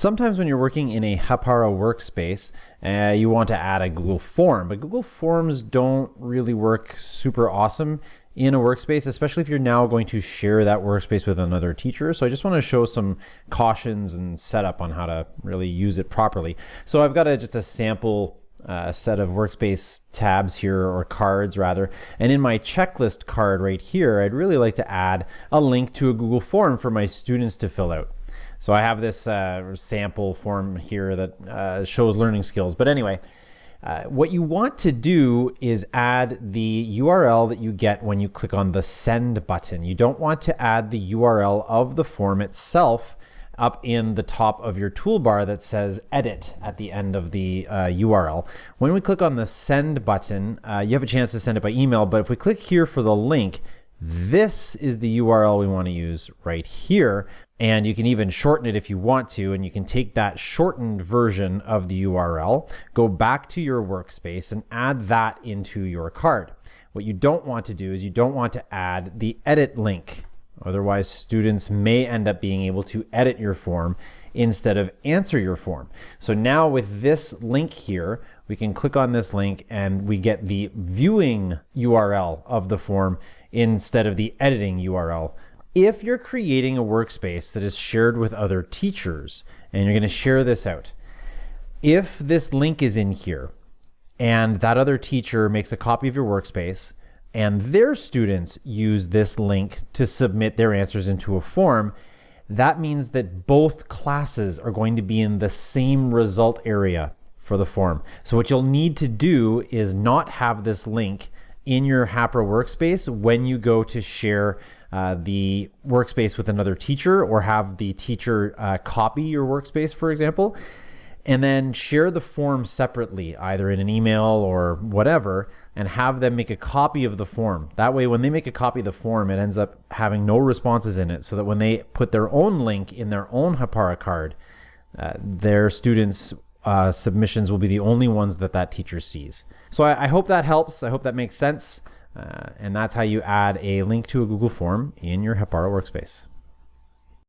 Sometimes when you're working in a Hapara workspace, you want to add a Google form, but Google Forms don't really work super awesome in a workspace, especially if you're now going to share that workspace with another teacher. So I just want to show some cautions and setup on how to really use it properly. So I've got just a sample set of workspace tabs here, or cards rather. And in my checklist card right here, I'd really like to add a link to a Google form for my students to fill out. So I have this sample form here that shows learning skills. But anyway, what you want to do is add the URL that you get when you click on the send button. You don't want to add the URL of the form itself up in the top of your toolbar that says edit at the end of the URL. When we click on the send button, you have a chance to send it by email, but if we click here for the link, this is the URL we want to use right here. And you can even shorten it if you want to, and you can take that shortened version of the URL, go back to your workspace and add that into your card. What you don't want to do is you don't want to add the edit link. Otherwise, students may end up being able to edit your form instead of answer your form. So now with this link here, we can click on this link and we get the viewing URL of the form instead of the editing URL. If you're creating a workspace that is shared with other teachers and you're going to share this out, if this link is in here and that other teacher makes a copy of your workspace and their students use this link to submit their answers into a form, that means that both classes are going to be in the same result area for the form. So what you'll need to do is not have this link in your Hapara workspace when you go to share the workspace with another teacher, or have the teacher copy your workspace, for example, and then share the form separately, either in an email or whatever, and have them make a copy of the form. That way, when they make a copy of the form, it ends up having no responses in it, so that when they put their own link in their own Hapara card, their students' submissions will be the only ones that teacher sees. So I hope that helps. I hope that makes sense. And that's how you add a link to a Google form in your Hapara workspace.